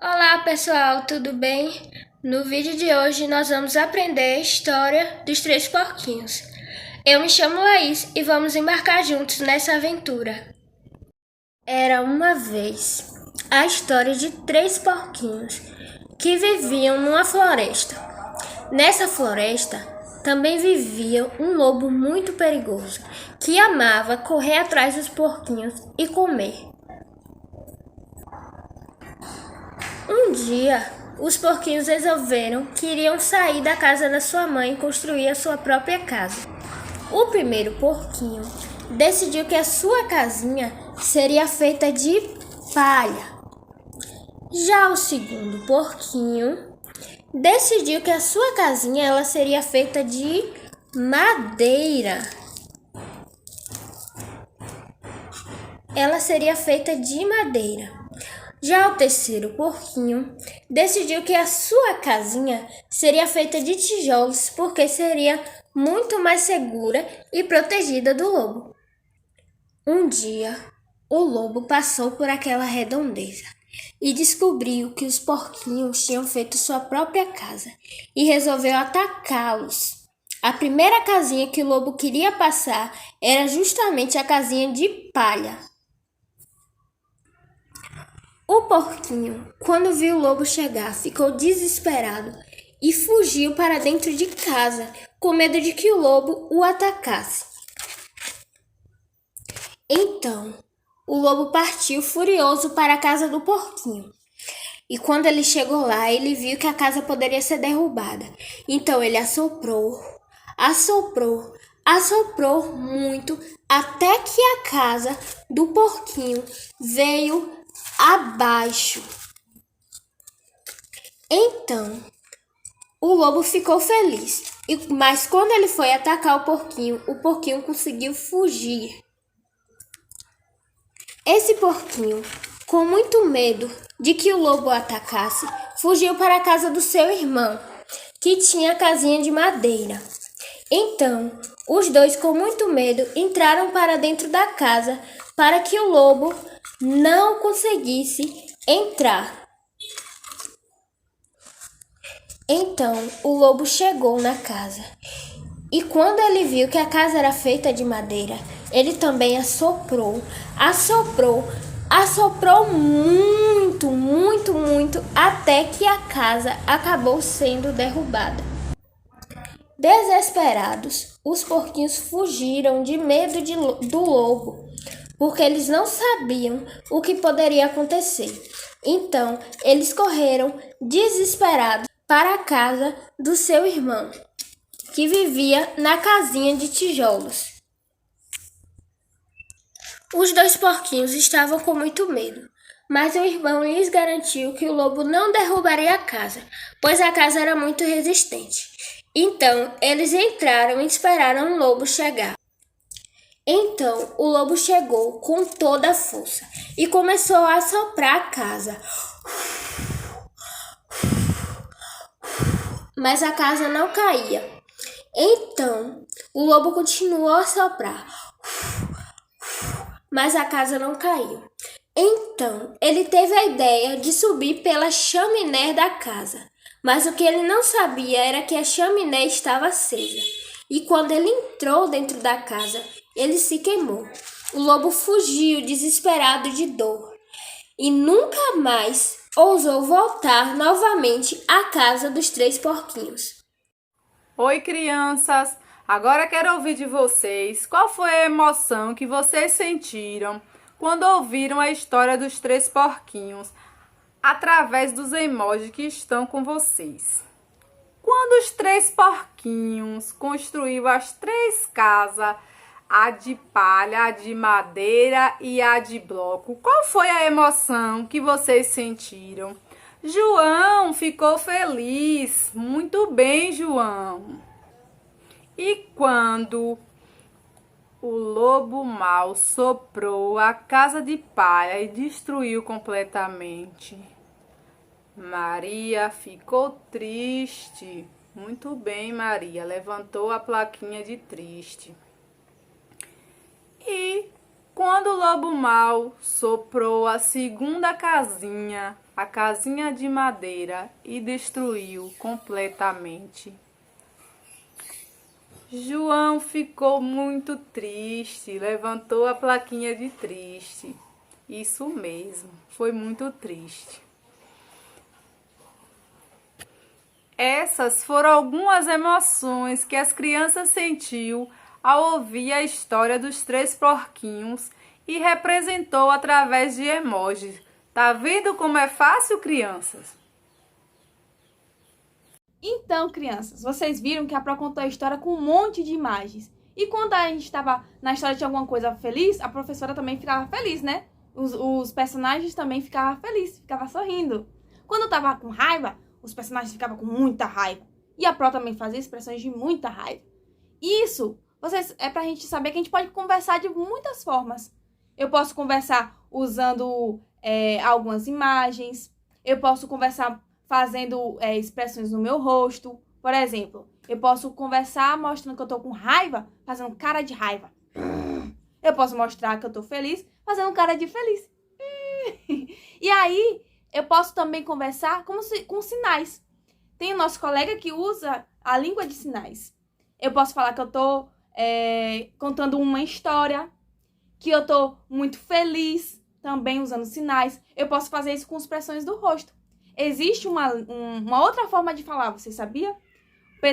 Olá pessoal, tudo bem? No vídeo de hoje nós vamos aprender a história dos três porquinhos. Eu me chamo Laís e vamos embarcar juntos nessa aventura. Era uma vez a história de três porquinhos que viviam numa floresta. Nessa floresta também vivia um lobo muito perigoso que amava correr atrás dos porquinhos e comer. Um dia, os porquinhos resolveram que iriam sair da casa da sua mãe e construir a sua própria casa. O primeiro porquinho decidiu que a sua casinha seria feita de palha. Já o segundo porquinho decidiu que a sua casinha ela seria feita de madeira. Ela seria feita de madeira. Já o terceiro porquinho decidiu que a sua casinha seria feita de tijolos porque seria muito mais segura e protegida do lobo. Um dia, o lobo passou por aquela redondeza e descobriu que os porquinhos tinham feito sua própria casa e resolveu atacá-los. A primeira casinha que o lobo queria passar era justamente a casinha de palha. O porquinho, quando viu o lobo chegar, ficou desesperado e fugiu para dentro de casa, com medo de que o lobo o atacasse. Então, o lobo partiu furioso para a casa do porquinho. E quando ele chegou lá, ele viu que a casa poderia ser derrubada. Então ele assoprou, assoprou muito, até que a casa do porquinho veio abaixo. Então, o lobo ficou feliz, mas quando ele foi atacar o porquinho conseguiu fugir. Esse porquinho, com muito medo de que o lobo o atacasse, fugiu para a casa do seu irmão, que tinha a casinha de madeira. Então, os dois, com muito medo, entraram para dentro da casa para que o lobo não conseguisse entrar. Então, o lobo chegou na casa e quando ele viu que a casa era feita de madeira, ele também assoprou muito, até que a casa acabou sendo derrubada. Desesperados, os porquinhos fugiram de medo do lobo, porque eles não sabiam o que poderia acontecer. Então, eles correram desesperados para a casa do seu irmão, que vivia na casinha de tijolos. Os dois porquinhos estavam com muito medo, mas o irmão lhes garantiu que o lobo não derrubaria a casa, pois a casa era muito resistente. Então, eles entraram e esperaram o lobo chegar. Então, o lobo chegou com toda a força e começou a assoprar a casa. Mas a casa não caía. Então, o lobo continuou a soprar, mas a casa não caiu. Então, ele teve a ideia de subir pela chaminé da casa, mas o que ele não sabia era que a chaminé estava acesa. E quando ele entrou dentro da casa, ele se queimou. O lobo fugiu desesperado de dor e nunca mais ousou voltar novamente à casa dos três porquinhos. Oi, crianças! Agora quero ouvir de vocês qual foi a emoção que vocês sentiram quando ouviram a história dos três porquinhos através dos emojis que estão com vocês. Quando os três porquinhos construíram as três casas, a de palha, a de madeira e a de bloco, qual foi a emoção que vocês sentiram? João ficou feliz. Muito bem, João. E quando o lobo mau soprou a casa de palha e destruiu completamente, Maria ficou triste. Muito bem, Maria. Levantou a plaquinha de triste. E Quando o lobo mau soprou a segunda casinha, a casinha de madeira, e destruiu completamente. João ficou muito triste, levantou a plaquinha de triste. Isso mesmo, foi muito triste. Essas foram algumas emoções que as crianças sentiu ao ouvir a história dos três porquinhos e representou através de emojis. Tá vendo como é fácil, crianças? Então, crianças, vocês viram que a Pro contou a história com um monte de imagens. E quando a gente estava na história de alguma coisa feliz, a professora também ficava feliz, né? Os personagens também ficavam felizes, ficavam sorrindo. Quando estava com raiva, os personagens ficavam com muita raiva. E a Pro também fazia expressões de muita raiva. Isso, vocês, é pra gente saber que a gente pode conversar de muitas formas. Eu posso conversar usando algumas imagens. Eu posso conversar fazendo expressões no meu rosto. Por exemplo, eu posso conversar mostrando que eu tô com raiva, fazendo cara de raiva. Eu posso mostrar que eu tô feliz, fazendo cara de feliz. E aí, eu posso também conversar com sinais. Tem o nosso colega que usa a língua de sinais. Eu posso falar que eu tô contando uma história, que eu tô muito feliz, também usando sinais. Eu posso fazer isso com expressões do rosto. Existe uma outra forma de falar, você sabia?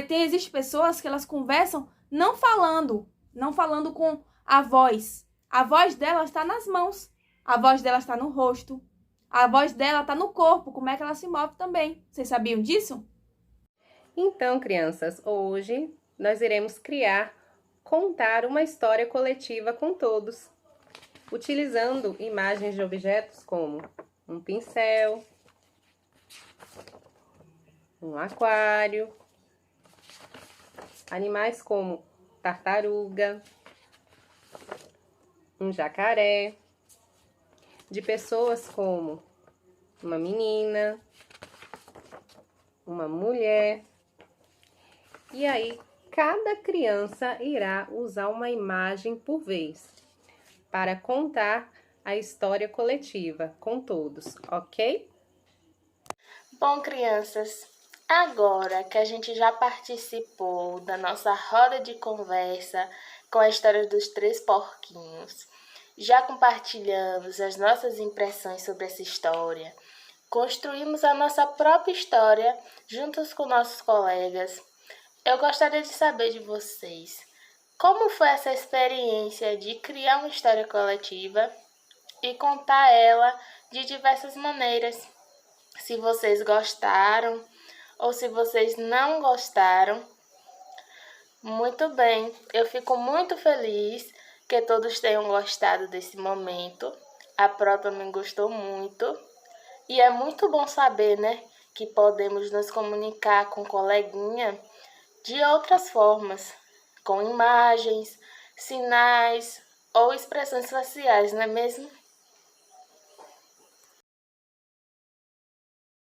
Existem pessoas que elas conversam não falando com a voz. A voz dela está nas mãos, a voz dela está no rosto, a voz dela está no corpo, como é que ela se move também. Vocês sabiam disso? Então, crianças, hoje nós iremos contar uma história coletiva com todos, utilizando imagens de objetos como um pincel, um aquário, animais como tartaruga, um jacaré, de pessoas como uma menina, uma mulher. E aí, cada criança irá usar uma imagem por vez para contar a história coletiva com todos, ok? Bom, crianças, agora que a gente já participou da nossa roda de conversa com a história dos três porquinhos, já compartilhamos as nossas impressões sobre essa história, construímos a nossa própria história juntos com nossos colegas. Eu gostaria de saber de vocês, como foi essa experiência de criar uma história coletiva e contar ela de diversas maneiras? Se vocês gostaram ou se vocês não gostaram. Muito bem, eu fico muito feliz que todos tenham gostado desse momento. A Pro também gostou muito. E é muito bom saber, né, que podemos nos comunicar com o coleguinha de outras formas, com imagens, sinais ou expressões faciais, não é mesmo?